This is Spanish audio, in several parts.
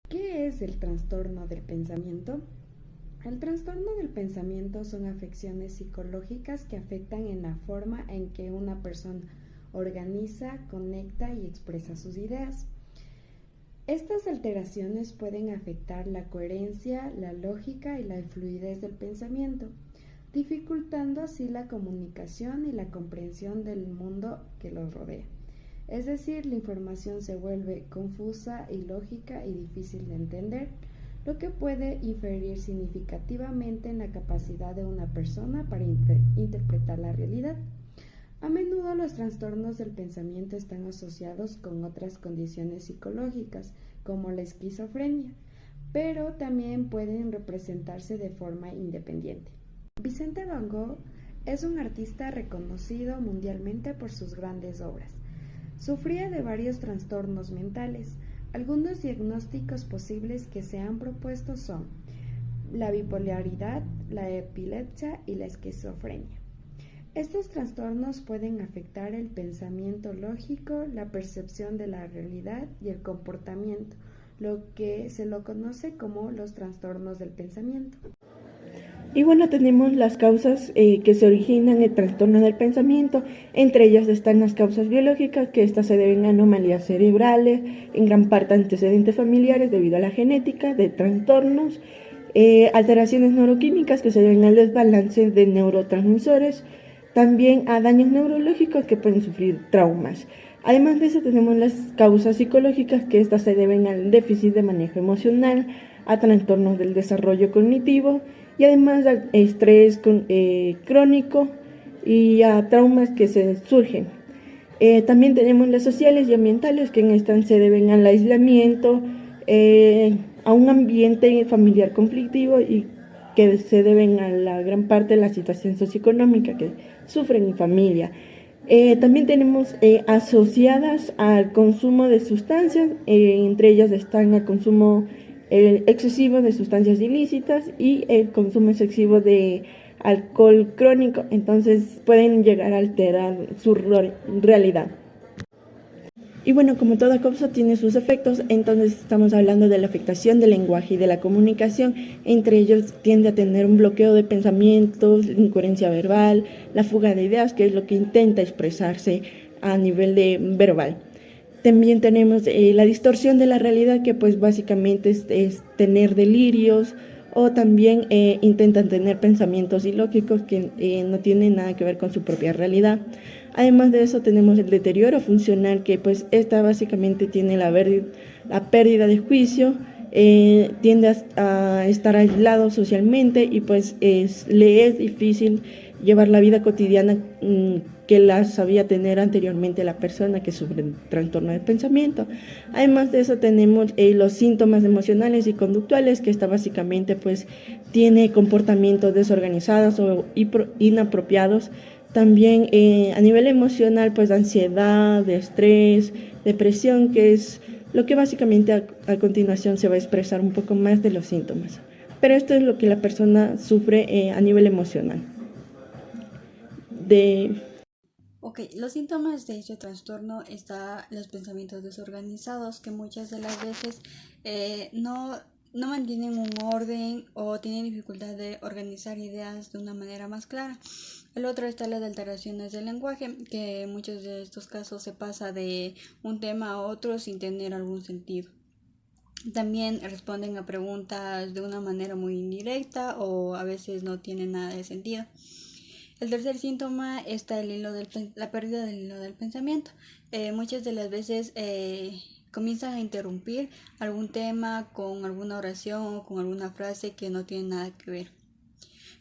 ¿Qué es el trastorno del pensamiento? El trastorno del pensamiento son afecciones psicológicas que afectan en la forma en que una persona organiza, conecta y expresa sus ideas. Estas alteraciones pueden afectar la coherencia, la lógica y la fluidez del pensamiento, dificultando así la comunicación y la comprensión del mundo que los rodea. Es decir, la información se vuelve confusa, ilógica y difícil de entender, lo que puede inferir significativamente en la capacidad de una persona para interpretar la realidad. A menudo los trastornos del pensamiento están asociados con otras condiciones psicológicas, como la esquizofrenia, pero también pueden representarse de forma independiente. Vicente Van Gogh es un artista reconocido mundialmente por sus grandes obras. Sufría de varios trastornos mentales. Algunos diagnósticos posibles que se han propuesto son la bipolaridad, la epilepsia y la esquizofrenia. Estos trastornos pueden afectar el pensamiento lógico, la percepción de la realidad y el comportamiento, lo que se lo conoce como los trastornos del pensamiento. Y bueno, tenemos las causas que se originan el trastorno del pensamiento. Entre ellas están las causas biológicas, que estas se deben a anomalías cerebrales, en gran parte antecedentes familiares debido a la genética de trastornos, alteraciones neuroquímicas que se deben al desbalance de neurotransmisores, también a daños neurológicos que pueden sufrir traumas. Además de eso tenemos las causas psicológicas, que estas se deben al déficit de manejo emocional, a trastornos del desarrollo cognitivo y además al estrés crónico y a traumas que se surgen. También tenemos las sociales y ambientales, que en estas se deben al aislamiento, a un ambiente familiar conflictivo y que se deben a la gran parte de la situación socioeconómica que sufren en familia. También tenemos asociadas al consumo de sustancias, entre ellas están el consumo excesivo de sustancias ilícitas y el consumo excesivo de alcohol crónico, entonces pueden llegar a alterar su realidad. Y bueno, como toda cosa tiene sus efectos, entonces estamos hablando de la afectación del lenguaje y de la comunicación. Entre ellos tiende a tener un bloqueo de pensamientos, incoherencia verbal, la fuga de ideas, que es lo que intenta expresarse a nivel de verbal. También tenemos la distorsión de la realidad, que pues básicamente es tener delirios, o también intentan tener pensamientos ilógicos que no tienen nada que ver con su propia realidad. Además de eso tenemos el deterioro funcional, que pues esta básicamente tiene la pérdida de juicio, tiende a estar aislado socialmente y pues le es difícil llevar la vida cotidiana que la sabía tener anteriormente la persona que sufre trastorno de pensamiento. Además de eso tenemos los síntomas emocionales y conductuales, que esta básicamente pues tiene comportamientos desorganizados o inapropiados. También a nivel emocional, pues ansiedad, estrés, depresión, que es lo que básicamente a continuación se va a expresar un poco más de los síntomas. Pero esto es lo que la persona sufre a nivel emocional. Ok, los síntomas de este trastorno están los pensamientos desorganizados, que muchas de las veces no mantienen un orden o tienen dificultad de organizar ideas de una manera más clara. El otro está las alteraciones del lenguaje, que en muchos de estos casos se pasa de un tema a otro sin tener algún sentido. También responden a preguntas de una manera muy indirecta o a veces no tienen nada de sentido. El tercer síntoma está la pérdida del hilo del pensamiento. Muchas de las veces comienzan a interrumpir algún tema con alguna oración o con alguna frase que no tiene nada que ver.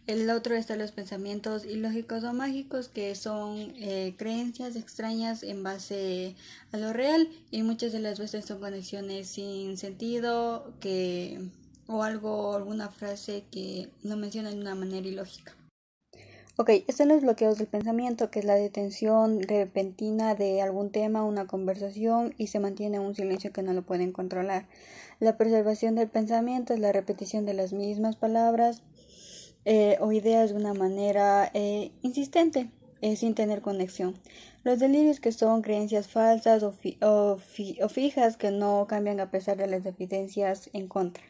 El otro está los pensamientos ilógicos o mágicos, que son creencias extrañas en base a lo real, y muchas de las veces son conexiones sin sentido o alguna frase que no menciona de una manera ilógica. Ok, están los bloqueos del pensamiento, que es la detención repentina de algún tema, una conversación, y se mantiene un silencio que no lo pueden controlar. La preservación del pensamiento es la repetición de las mismas palabras o ideas de una manera insistente, sin tener conexión. Los delirios, que son creencias falsas o fijas que no cambian a pesar de las evidencias en contra.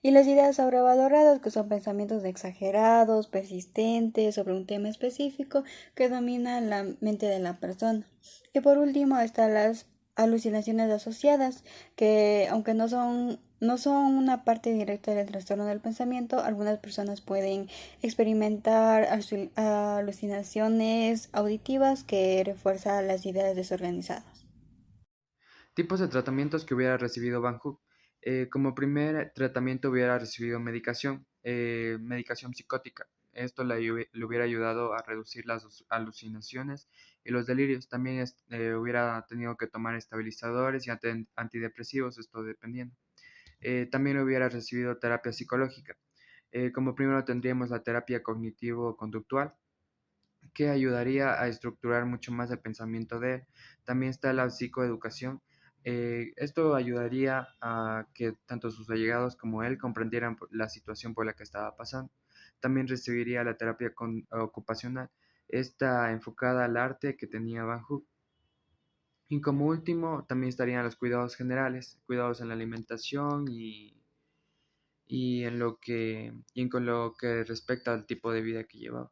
Y las ideas sobrevaloradas, que son pensamientos exagerados, persistentes sobre un tema específico que dominan la mente de la persona. Y por último están las alucinaciones asociadas, que aunque no son una parte directa del trastorno del pensamiento, algunas personas pueden experimentar alucinaciones auditivas que refuerzan las ideas desorganizadas. Tipos de tratamientos que hubiera recibido Van Hook. Como primer tratamiento hubiera recibido medicación psicótica. Esto le hubiera ayudado a reducir las alucinaciones y los delirios. También hubiera tenido que tomar estabilizadores y antidepresivos, esto dependiendo. También hubiera recibido terapia psicológica. Como primero tendríamos la terapia cognitivo-conductual, que ayudaría a estructurar mucho más el pensamiento de él. También está la psicoeducación. Esto ayudaría a que tanto sus allegados como él comprendieran la situación por la que estaba pasando. También recibiría la terapia ocupacional, esta enfocada al arte que tenía Van Hook. Y como último, también estarían los cuidados generales, cuidados en la alimentación y con lo que respecta al tipo de vida que llevaba.